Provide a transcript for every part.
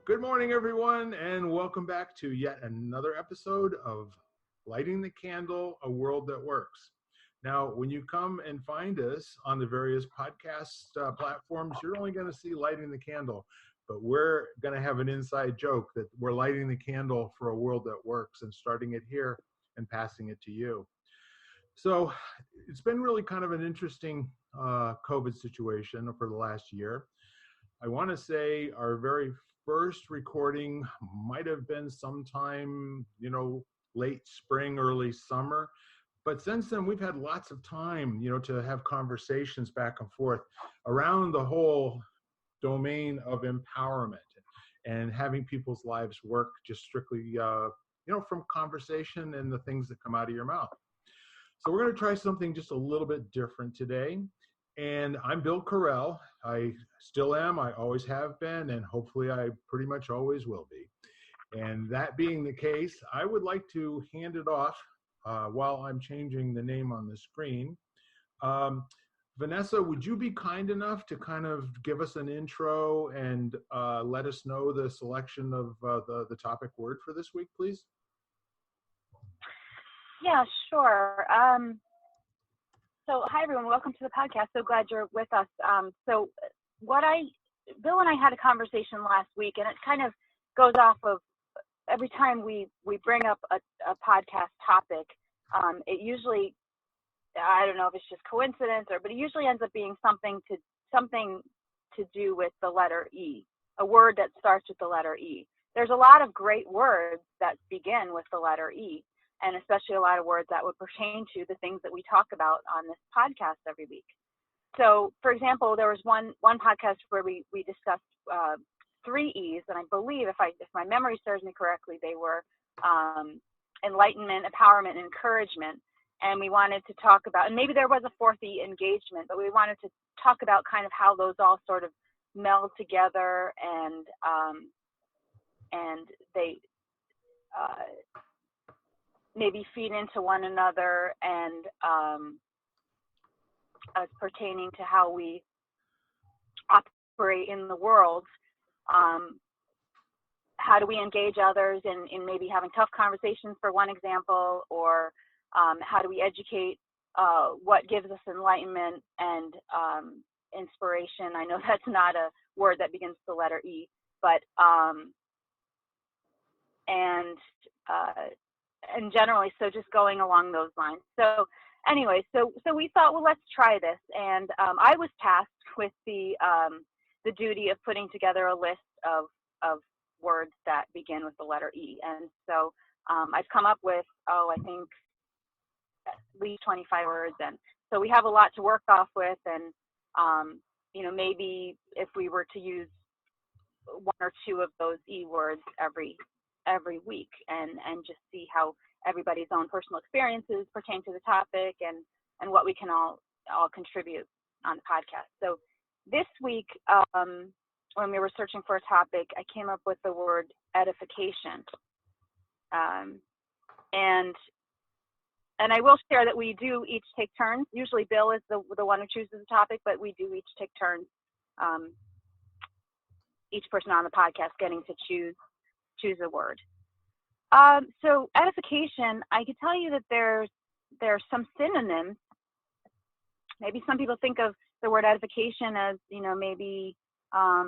Good morning, everyone, and welcome back to yet another episode of Lighting the Candle, A World That Works. Now, when you come and find us on the various podcast platforms, you're only going to see Lighting the Candle, but we're going to have an inside joke that we're lighting the candle for a world that works and starting it here and passing it to you. So it's been really kind of an interesting COVID situation for the last year. I want to say our very first recording might have been sometime, late spring, early summer. But since then, we've had lots of time, to have conversations back and forth around the whole domain of empowerment and having people's lives work just strictly, from conversation and the things that come out of your mouth. So we're going to try something just a little bit different today. And I'm Bill Carell. I still am, I always have been, and hopefully I pretty much always will be. And that being the case, I would like to hand it off while I'm changing the name on the screen. Vanessa, would you be kind enough to kind of give us an intro and let us know the selection of the topic word for this week, please? Yeah, sure. So hi everyone, welcome to the podcast. So glad you're with us. Bill and I had a conversation last week, and it kind of goes off of every time we bring up a podcast topic. It usually, I don't know if it's just coincidence but it usually ends up being something to do with the letter E, a word that starts with the letter E. There's a lot of great words that begin with the letter E, and especially a lot of words that would pertain to the things that we talk about on this podcast every week. So, for example, there was one podcast where we discussed 3 E's, and I believe, if my memory serves me correctly, they were enlightenment, empowerment, and encouragement. And we wanted to talk about, and maybe there was a 4th E, engagement, but we wanted to talk about kind of how those all sort of meld together and they maybe feed into one another, and as pertaining to how we operate in the world. How do we engage others in maybe having tough conversations, for one example, or how do we educate, what gives us enlightenment and inspiration? I know that's not a word that begins with the letter E, but and generally, so just going along those lines. So anyway, so we thought, well, let's try this. And I was tasked with the duty of putting together a list of words that begin with the letter E. And so I've come up with, I think at least 25 words. And so we have a lot to work off with. And, maybe if we were to use 1 or 2 of those E words every week and just see how everybody's own personal experiences pertain to the topic and what we can all contribute on the podcast. So this week, when we were searching for a topic, I came up with the word edification. And I will share that we do each take turns. Usually Bill is the one who chooses the topic, but we do each take turns. Each person on the podcast getting to choose a word. So edification, I could tell you that there's some synonyms. Maybe some people think of the word edification as, maybe how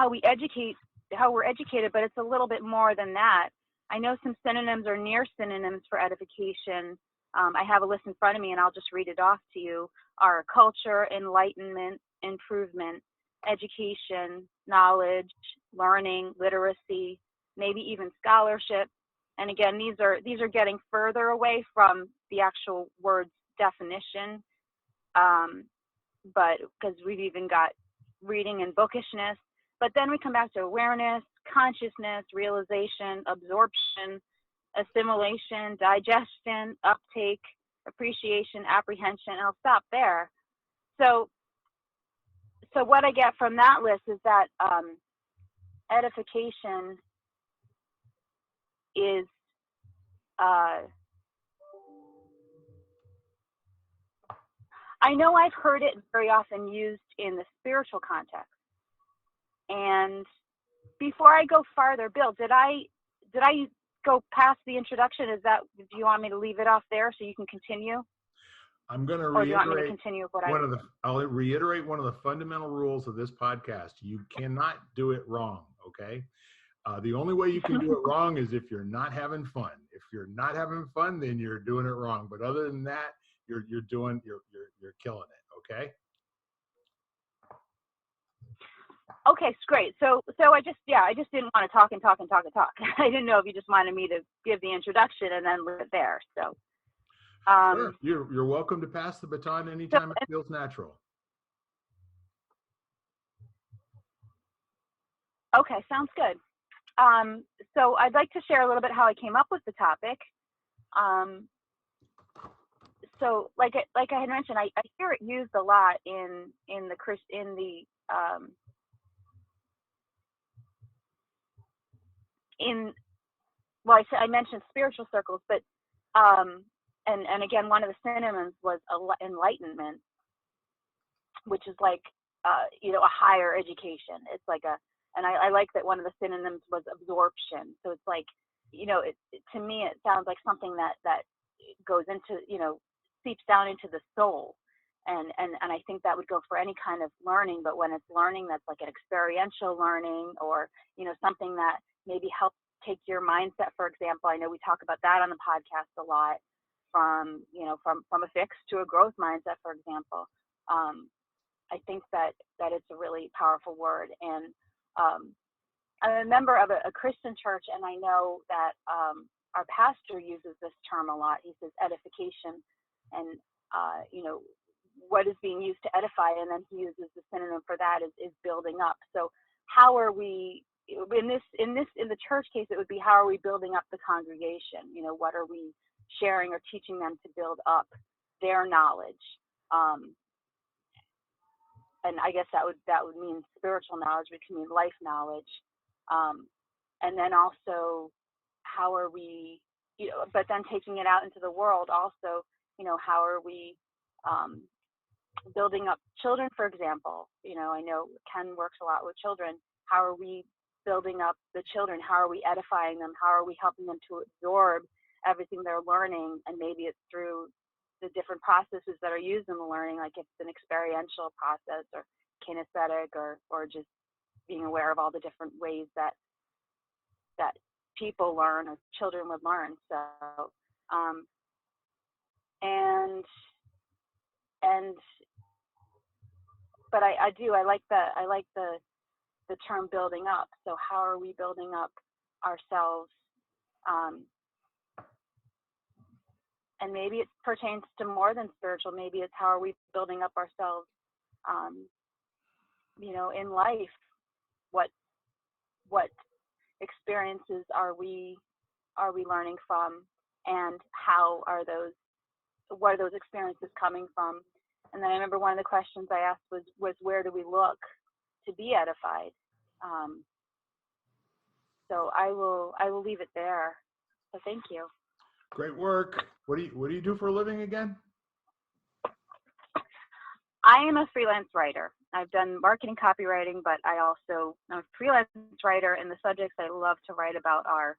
we're educated, but it's a little bit more than that. I know some synonyms or near synonyms for edification. I have a list in front of me, and I'll just read it off to you. Are culture, enlightenment, improvement, education, knowledge, learning, literacy, maybe even scholarship. And again, these are getting further away from the actual word's definition, but because we've even got reading and bookishness. But then we come back to awareness, consciousness, realization, absorption, assimilation, digestion, uptake, appreciation, apprehension. And I'll stop there. So what I get from that list is that edification is I know I've heard it very often used in the spiritual context, and before I go farther, Bill, did I go past the introduction? Do you want me to leave it off there so you can continue? I'm going to Or do you want me to reiterate continue with what I'll reiterate one of the fundamental rules of this podcast. You cannot do it wrong. Okay. The only way you can do it wrong is if you're not having fun. If you're not having fun, then you're doing it wrong. But other than that, you're killing it. Okay. Okay, great. So I just didn't want to talk and talk and talk and talk. I didn't know if you just wanted me to give the introduction and then leave it there. So sure. You're welcome to pass the baton anytime it feels natural. Okay, sounds good. So I'd like to share a little bit how I came up with the topic. So like I had mentioned, I hear it used a lot in I mentioned spiritual circles, but and again, one of the synonyms was enlightenment, which is like a higher education. It's like and I like that one of the synonyms was absorption. So it's like, to me it sounds like something that goes into, seeps down into the soul. And I think that would go for any kind of learning, but when it's learning that's like an experiential learning, or something that maybe helps take your mindset, for example. I know we talk about that on the podcast a lot, from a fixed to a growth mindset, for example. I think that it's a really powerful word. And I'm a member of a Christian church, and I know that our pastor uses this term a lot. He says edification, and what is being used to edify, and then he uses the synonym for that is building up. So how are we in the church case? It would be, how are we building up the congregation? What are we sharing or teaching them to build up their knowledge? And I guess that would mean spiritual knowledge, which can mean life knowledge. And then also, how are we, but then taking it out into the world also, how are we building up children, for example? I know Ken works a lot with children. How are we building up the children? How are we edifying them? How are we helping them to absorb everything they're learning? And maybe it's through the different processes that are used in the learning, like if it's an experiential process or kinesthetic, or just being aware of all the different ways that people learn, or children would learn. So but I like the term building up. So how are we building up ourselves? And maybe it pertains to more than spiritual. Maybe it's, how are we building up ourselves, in life? What experiences are we learning from, and what are those experiences coming from? And then I remember one of the questions I asked was where do we look to be edified? So I will leave it there. So thank you. Great work. What do you do for a living again? I am a freelance writer. I've done marketing copywriting, but I'm a freelance writer, and the subjects I love to write about are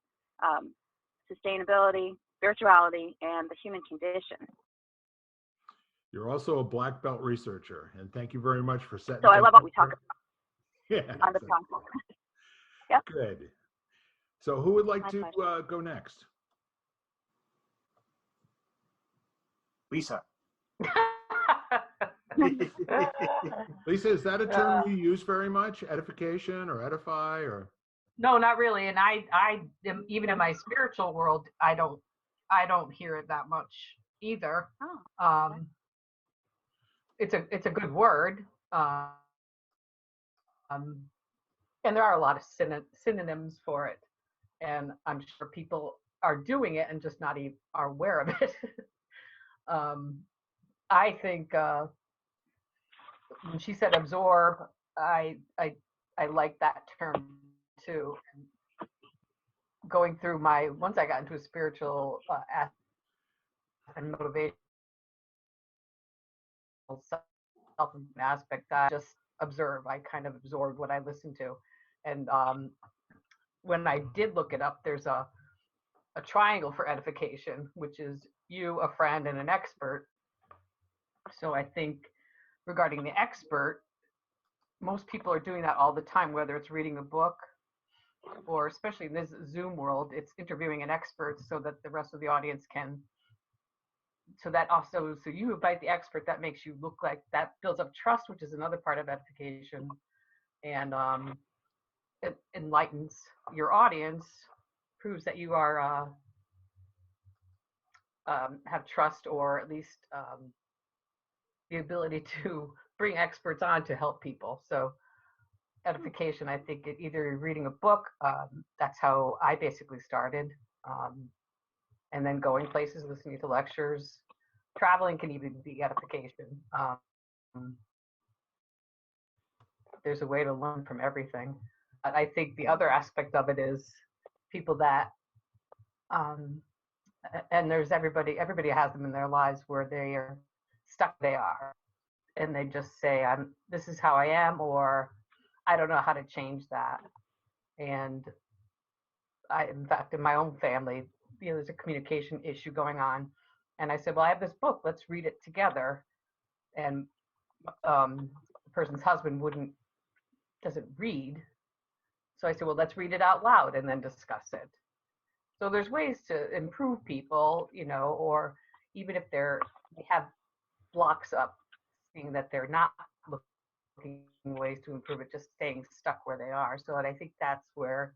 sustainability, spirituality, and the human condition. You're also a black belt researcher, and thank you very much for setting. So I love what we talk about. Yeah. On the podcast. Yep. Good. So who would like to go next? Lisa. Lisa, is that a term you use very much? Edification or edify or? No, not really. And I am, even in my spiritual world, I don't hear it that much either. It's a good word. And there are a lot of synonyms for it. And I'm sure people are doing it and just not even are aware of it. I think when she said absorb, I like that term too. Going through once I got into a spiritual and motivational self aspect, I just observe. I kind of absorbed what I listened to. And when I did look it up, there's a triangle for edification, which is you, a friend, and an expert. So I think regarding the expert, most people are doing that all the time, whether it's reading a book or, especially in this Zoom world, it's interviewing an expert so that the rest of the audience can. So that also, so you invite the expert, that makes you look like, that builds up trust, which is another part of edification, and it enlightens your audience, proves that you are have trust, or at least the ability to bring experts on to help people. So edification, I think either reading a book, that's how I basically started, and then going places, listening to lectures. Traveling can even be edification. There's a way to learn from everything. I think the other aspect of it is people that, and there's everybody has them in their lives where they are stuck, they are, and they just say, this is how I am, or I don't know how to change that. And in fact, in my own family, there's a communication issue going on. And I said, well, I have this book, let's read it together. And the person's husband doesn't read. So I said, well, let's read it out loud and then discuss it. So there's ways to improve people, or even if they have blocks up, seeing that they're not looking ways to improve it, just staying stuck where they are. So I think that's where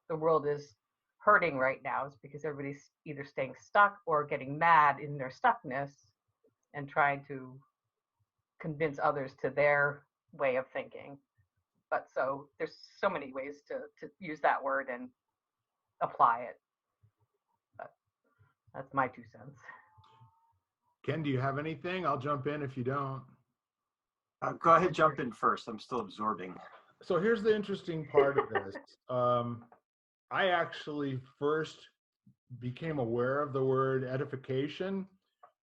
the world is hurting right now, is because everybody's either staying stuck or getting mad in their stuckness and trying to convince others to their way of thinking. But so there's so many ways to use that word and apply it. But that's my 2 cents. Ken, do you have anything? I'll jump in if you don't. Go ahead, jump in first. I'm still absorbing. So here's the interesting part of this. I actually first became aware of the word edification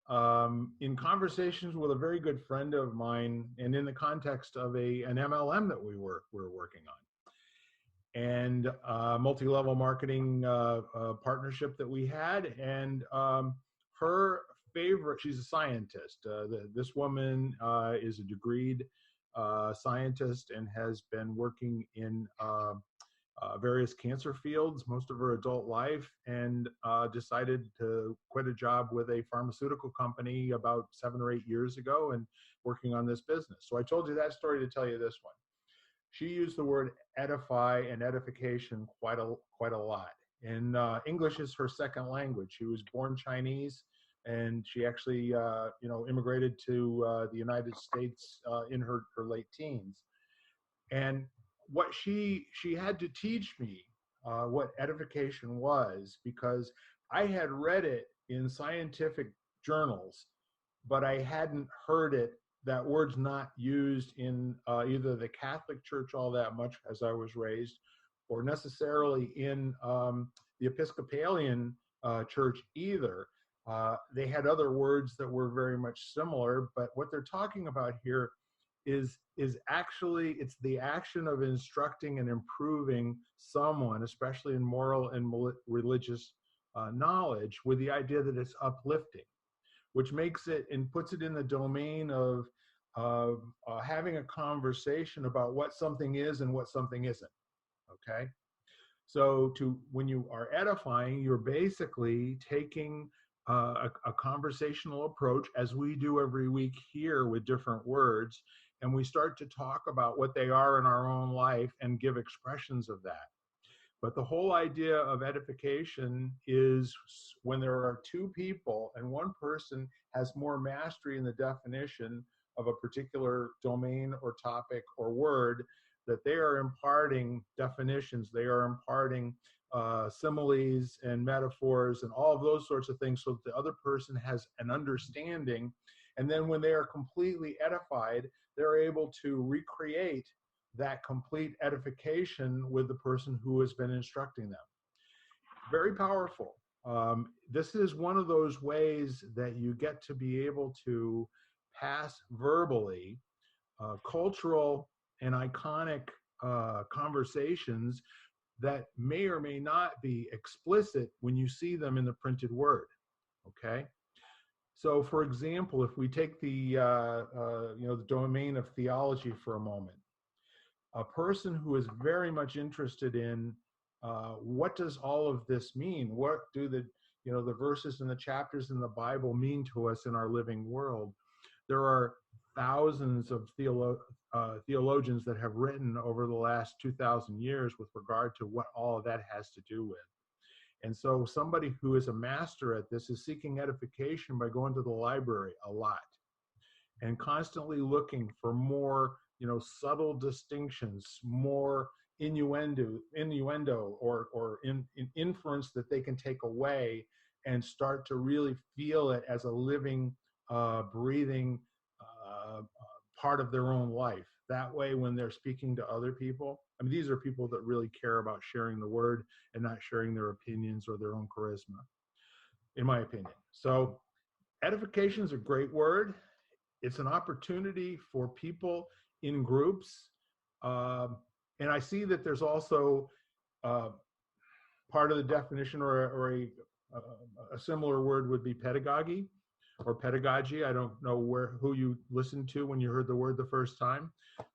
in conversations with a very good friend of mine, and in the context of an MLM that we were working on, and multi-level marketing partnership that we had. And her favorite, she's a scientist. This woman is a degreed scientist and has been working in various cancer fields most of her adult life, and decided to quit a job with a pharmaceutical company about 7 or 8 years ago and working on this business. So I told you that story to tell you this one. She used the word edify and edification quite a lot. And English is her second language. She was born Chinese, and she actually immigrated to the United States in her late teens. And what she had to teach me what edification was, because I had read it in scientific journals, but I hadn't heard it. That word's not used in either the Catholic Church all that much as I was raised, or necessarily in the Episcopalian Church either. They had other words that were very much similar, but what they're talking about here is actually, it's the action of instructing and improving someone, especially in moral and religious knowledge, with the idea that it's uplifting, which makes it and puts it in the domain of having a conversation about what something is and what something isn't. Okay, so when you are edifying, you're basically taking a conversational approach, as we do every week here with different words, and we start to talk about what they are in our own life and give expressions of that. But the whole idea of edification is when there are two people and one person has more mastery in the definition of a particular domain or topic or word, that they are imparting definitions, they are imparting similes and metaphors and all of those sorts of things, so that the other person has an understanding. And then when they are completely edified, they're able to recreate that complete edification with the person who has been instructing them. Very powerful. This is one of those ways that you get to be able to pass verbally cultural and iconic conversations that may or may not be explicit when you see them in the printed word. Okay. So, for example, if we take the domain of theology for a moment, a person who is very much interested in what does all of this mean? What do the verses and the chapters in the Bible mean to us in our living world? There are thousands of theologians that have written over the last 2,000 years with regard to what all of that has to do with. And so somebody who is a master at this is seeking edification by going to the library a lot and constantly looking for more, subtle distinctions, more innuendo or in inference that they can take away and start to really feel it as a living, breathing part of their own life. That way, when they're speaking to other people, these are people that really care about sharing the word and not sharing their opinions or their own charisma, in my opinion. So edification is a great word. It's an opportunity for people in groups. And I see that there's also part of the definition or a similar word would be pedagogy or pedagogy. I don't know who you listened to when you heard the word the first time.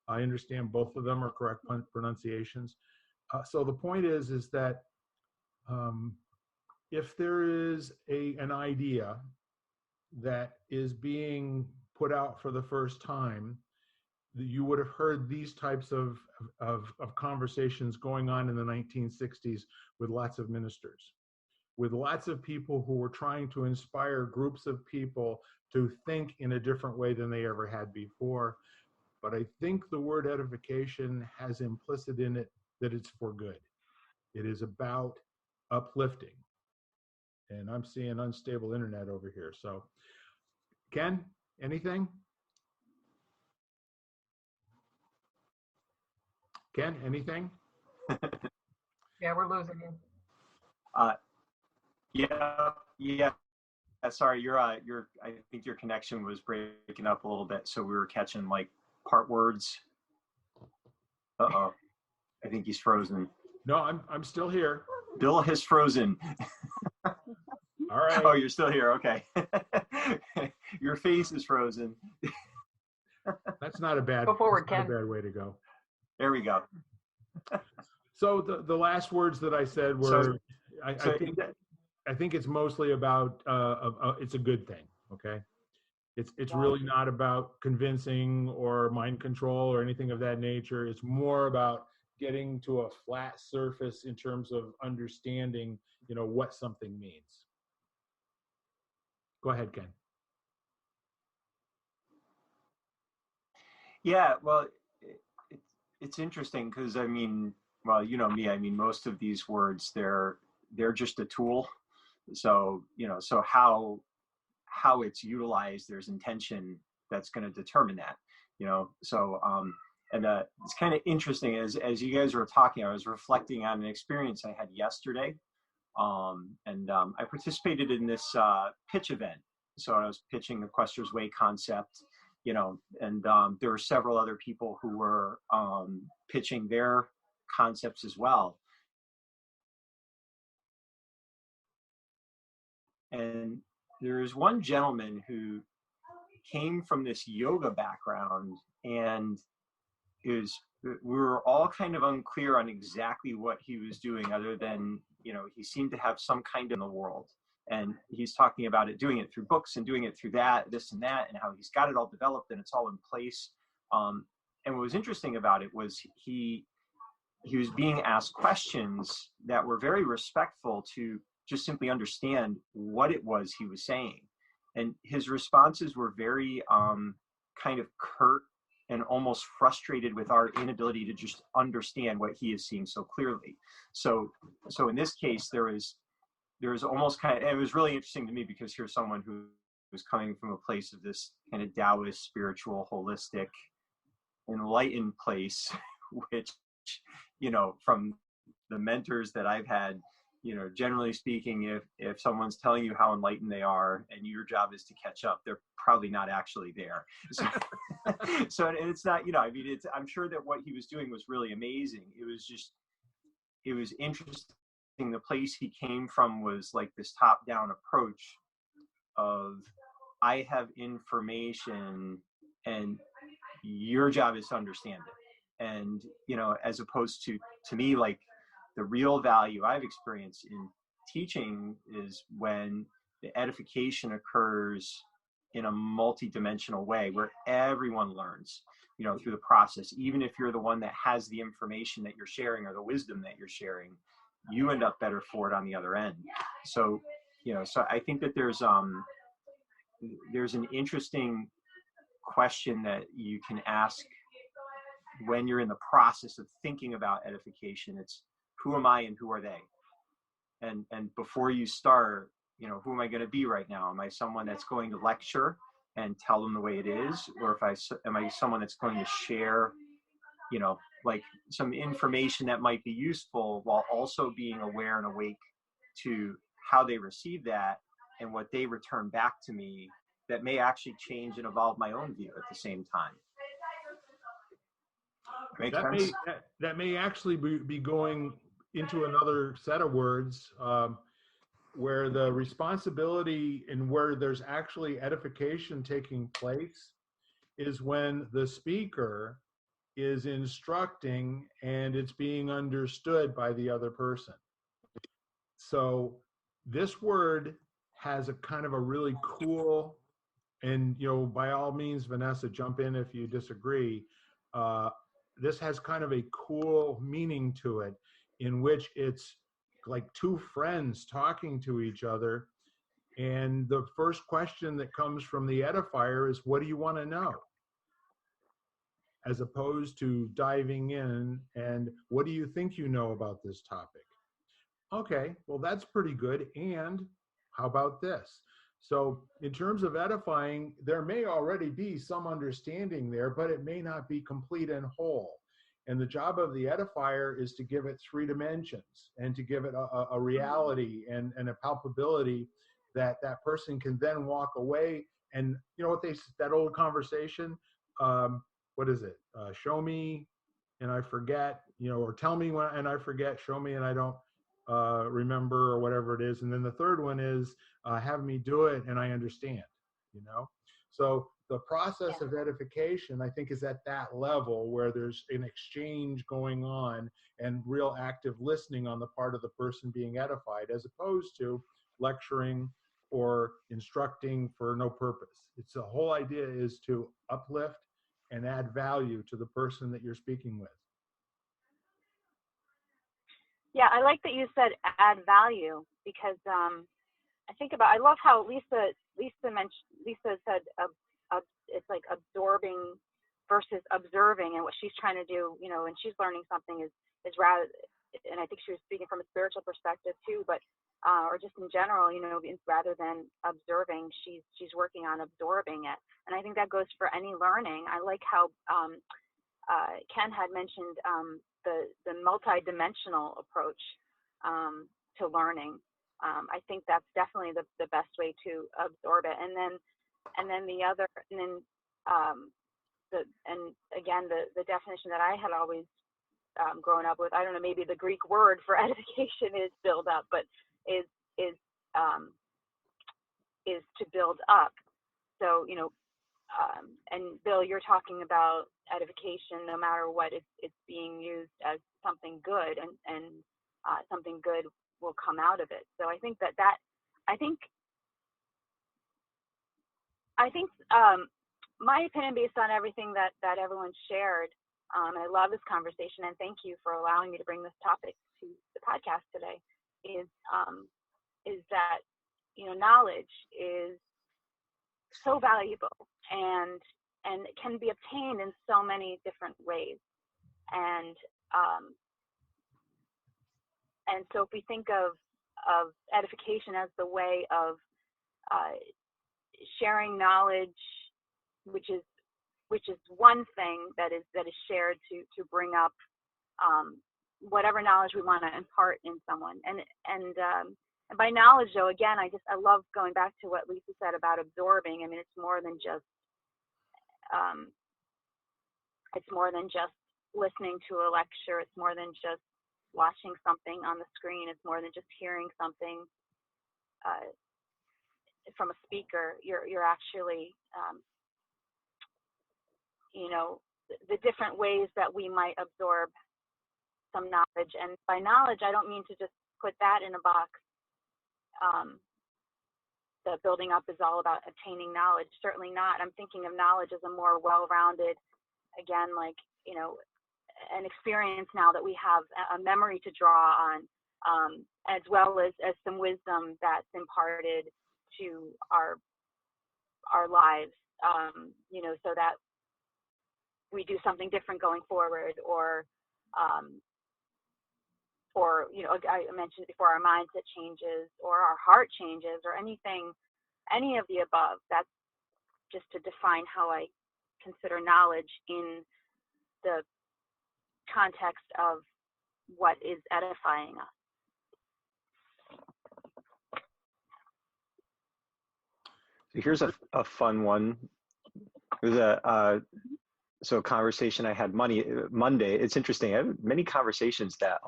I understand both of them are correct pronunciations. So the point is that if there is an idea that is being put out for the first time, you would have heard these types of conversations going on in the 1960s with lots of ministers, with lots of people who were trying to inspire groups of people to think in a different way than they ever had before. But I think the word edification has implicit in it that it's for good. It is about uplifting. And I'm seeing unstable internet over here. So, Ken, anything? Ken, anything? Yeah, we're losing you. Yeah. Sorry, I think your connection was breaking up a little bit, so we were catching like part words. Uh-oh, I think he's frozen. No, I'm still here. Bill has frozen. All right. Oh, you're still here. Okay. Your face is frozen. That's not a bad. Go forward, Ken. Ken. Not a bad way to go. There we go. So the last words that I said were, I think it's mostly about it's a good thing. Okay, it's really not about convincing or mind control or anything of that nature. It's more about getting to a flat surface in terms of understanding, what something means. Go ahead, Ken. Yeah, well, it's interesting because well, you know me. Most of these words they're just a tool. So so how it's utilized, there's intention that's going to determine that. So and it's kind of interesting as you guys were talking, I was reflecting on an experience I had yesterday. I participated in this pitch event. So I was pitching the Quester's Way concept, and there were several other people who were pitching their concepts as well. And there was one gentleman who came from this yoga background, and we were all kind of unclear on exactly what he was doing, other than, he seemed to have some kind in the world. And he's talking about doing it through books and doing it through this and that, and how he's got it all developed and it's all in place. And what was interesting about it was he was being asked questions that were very respectful to just simply understand what it was he was saying. And his responses were very kind of curt and almost frustrated with our inability to just understand what he is seeing so clearly. So in this case, there was almost it was really interesting to me, because here's someone who was coming from a place of this kind of Taoist, spiritual, holistic, enlightened place, which, from the mentors that I've had, generally speaking, if someone's telling you how enlightened they are and your job is to catch up, they're probably not actually there. So, and it's not, I'm sure that what he was doing was really amazing. It was interesting. The place he came from was like this top-down approach of, I have information and your job is to understand it. And, as opposed to me, like, the real value I've experienced in teaching is when the edification occurs in a multi-dimensional way where everyone learns, through the process. Even if you're the one that has the information that you're sharing or the wisdom that you're sharing, you end up better for it on the other end. So, so I think that there's an interesting question that you can ask when you're in the process of thinking about edification. It's, who am I and who are they? And before you start, who am I going to be right now? Am I someone that's going to lecture and tell them the way it is? Or am I someone that's going to share, like some information that might be useful while also being aware and awake to how they receive that and what they return back to me that may actually change and evolve my own view at the same time. Make sense? That may actually be going into another set of words, where the responsibility and where there's actually edification taking place is when the speaker is instructing and it's being understood by the other person. So this word has a kind of a really cool, and by all means, Vanessa, jump in if you disagree. This has kind of a cool meaning to it, in which it's like two friends talking to each other. And the first question that comes from the edifier is, what do you want to know? As opposed to diving in and, what do you think you know about this topic? Okay, well, that's pretty good. And how about this? So in terms of edifying, there may already be some understanding there, but it may not be complete and whole. And the job of the edifier is to give it three dimensions and to give it a reality and a palpability that person can then walk away. And that old conversation, what is it? Show me and I forget, or tell me and I forget, show me and I don't remember, or whatever it is. And then the third one is have me do it and I understand, So the process of edification, I think, is at that level where there's an exchange going on and real active listening on the part of the person being edified, as opposed to lecturing or instructing for no purpose. It's the whole idea is to uplift and add value to the person that you're speaking with. Yeah, I like that you said add value, because I love how Lisa said it's like absorbing versus observing, and what she's trying to do, when she's learning something is rather, and I think she was speaking from a spiritual perspective too, but or just in general, rather than observing, she's working on absorbing it. And I think that goes for any learning. I like how Ken had mentioned the multi-dimensional approach to learning. I think that's definitely the best way to absorb it. And then the definition that I had always grown up with, I don't know, maybe the Greek word for edification is build up, but is to build up. So, and Bill, you're talking about edification, no matter what, it's being used as something good, and something good will come out of it. So I think my opinion, based on everything that everyone shared, I love this conversation, and thank you for allowing me to bring this topic to the podcast today, is that knowledge is so valuable, and it can be obtained in so many different ways. And so if we think of edification as the way of sharing knowledge, which is one thing that is shared to bring up whatever knowledge we want to impart in someone. And by knowledge, though, again, I love going back to what Lisa said about absorbing. I mean, it's more than just listening to a lecture. It's more than just watching something on the screen. It's more than just hearing something from a speaker. You're actually, the different ways that we might absorb some knowledge. And by knowledge, I don't mean to just put that in a box. That building up is all about obtaining knowledge. Certainly not. I'm thinking of knowledge as a more well-rounded, again, like, an experience now that we have a memory to draw on, as well as some wisdom that's imparted to our lives, so that we do something different going forward, or I mentioned before, our mindset changes, or our heart changes, or any of the above. That's just to define how I consider knowledge in the context of what is edifying us. So here's a fun one. It was a conversation I had Monday. It's interesting. I have many conversations that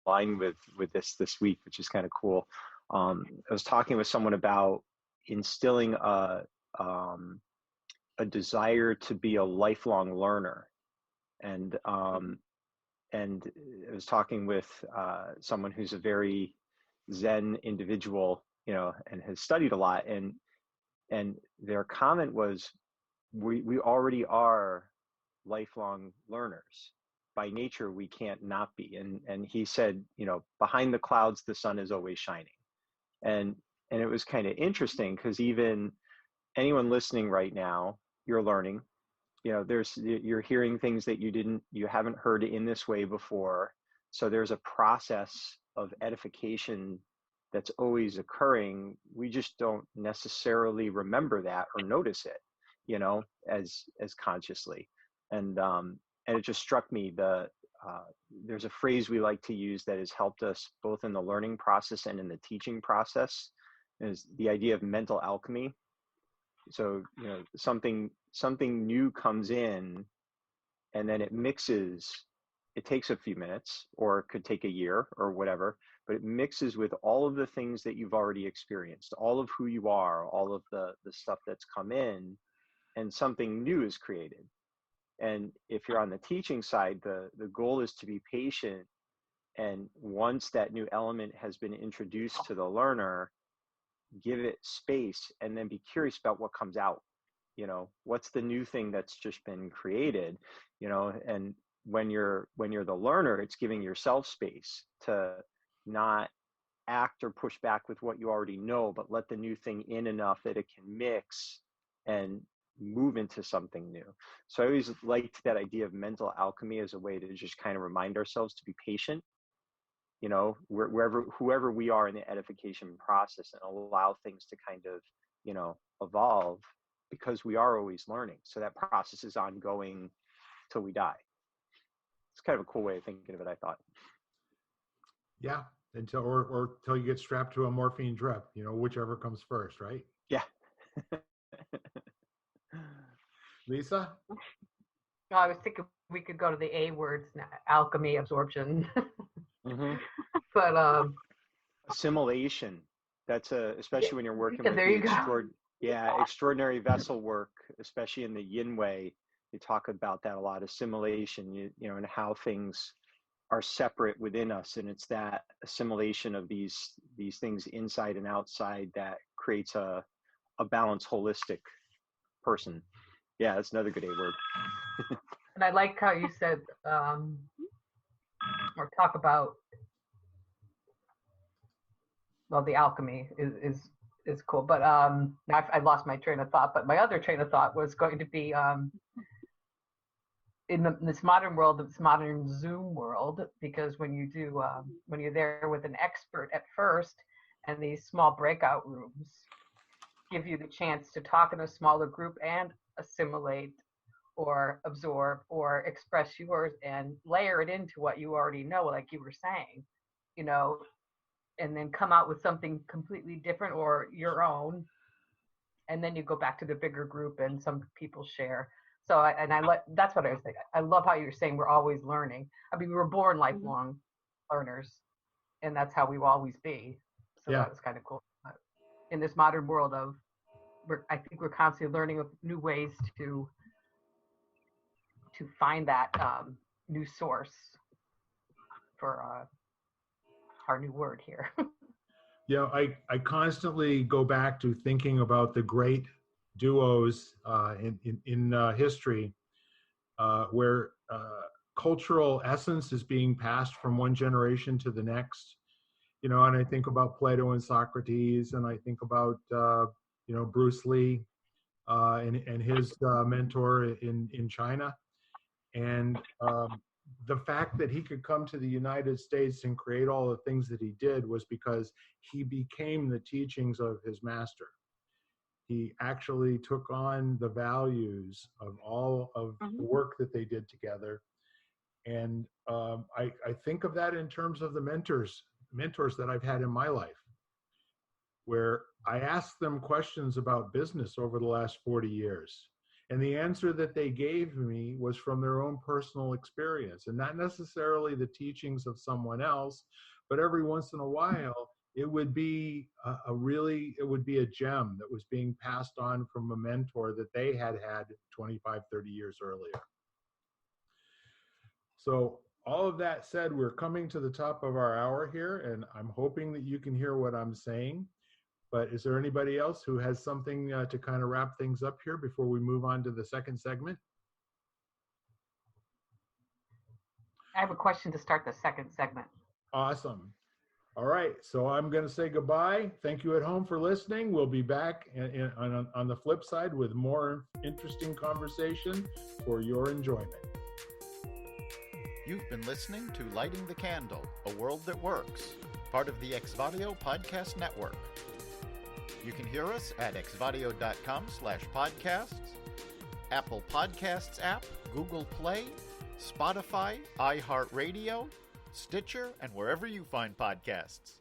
align with this week, which is kind of cool. I was talking with someone about instilling a desire to be a lifelong learner, and I was talking with someone who's a very Zen individual, and has studied a lot, and their comment was, we already are lifelong learners. By nature, we can't not be. And he said, behind the clouds, the sun is always shining. And it was kind of interesting, because even anyone listening right now, you're learning. You're hearing things that you haven't heard in this way before. So there's a process of edification that's always occurring. We just don't necessarily remember that or notice it, as consciously. And it just struck me, there's a phrase we like to use that has helped us both in the learning process and in the teaching process, is the idea of mental alchemy. So, something new comes in, and then it mixes. It takes a few minutes, or it could take a year or whatever, but it mixes with all of the things that you've already experienced, all of who you are, all of the stuff that's come in, and something new is created. And if you're on the teaching side, the goal is to be patient. And once that new element has been introduced to the learner, give it space, and then be curious about what comes out. What's the new thing that's just been created, and when you're the learner, it's giving yourself space to not act or push back with what you already know, but let the new thing in enough that it can mix and move into something new. So I always liked that idea of mental alchemy as a way to just kind of remind ourselves to be patient, whoever we are in the edification process, and allow things to kind of, evolve, because we are always learning. So that process is ongoing till we die. It's kind of a cool way of thinking of it, I thought. Yeah, until you get strapped to a morphine drip, whichever comes first, right? Yeah. Lisa? No, I was thinking we could go to the A words now: alchemy, absorption. Mm-hmm. But assimilation. That's especially when you're working with there you go. Extraordinary vessel work, especially in the yin way. You talk about that a lot, assimilation, and how things are separate within us, and it's that assimilation of these things inside and outside that creates a balanced, holistic person. Yeah, that's another good A word. And I like how you said, or talk about, well, the alchemy is cool. But now I lost my train of thought. But my other train of thought was going to be in this modern world, this modern Zoom world, because when you're there with an expert at first, and these small breakout rooms give you the chance to talk in a smaller group and assimilate, or absorb or express yours and layer it into what you already know, like you were saying, you know, and then come out with something completely different or your own. And then you go back to the bigger group and some people share. So, that's what I was thinking. I love how you're saying we're always learning. I mean, we were born lifelong learners, and that's how we will always be. So Yeah. that was kind of cool. In this modern world I think we're constantly learning of new ways to find that new source for our new word here. Yeah, I constantly go back to thinking about the great duos in history where cultural essence is being passed from one generation to the next. You know, and I think about Plato and Socrates, and I think about Bruce Lee and his mentor in China, and the fact that he could come to the United States and create all the things that he did was because he became the teachings of his master. He actually took on the values of all of the work that they did together. And I think of that in terms of the mentors that I've had in my life, where I asked them questions about business over the last 40 years. And the answer that they gave me was from their own personal experience, and not necessarily the teachings of someone else, but every once in a while, it would be a gem that was being passed on from a mentor that they had 25, 30 years earlier. So all of that said, we're coming to the top of our hour here, and I'm hoping that you can hear what I'm saying. But is there anybody else who has something to kind of wrap things up here before we move on to the second segment? I have a question to start the second segment. Awesome. All right, so I'm going to say goodbye. Thank you at home for listening. We'll be back on the flip side with more interesting conversation for your enjoyment. You've been listening to Lighting the Candle, a world that works, part of the Exvadio Podcast Network. You can hear us at exvadio.com/podcasts, Apple Podcasts app, Google Play, Spotify, iHeartRadio, Stitcher, and wherever you find podcasts.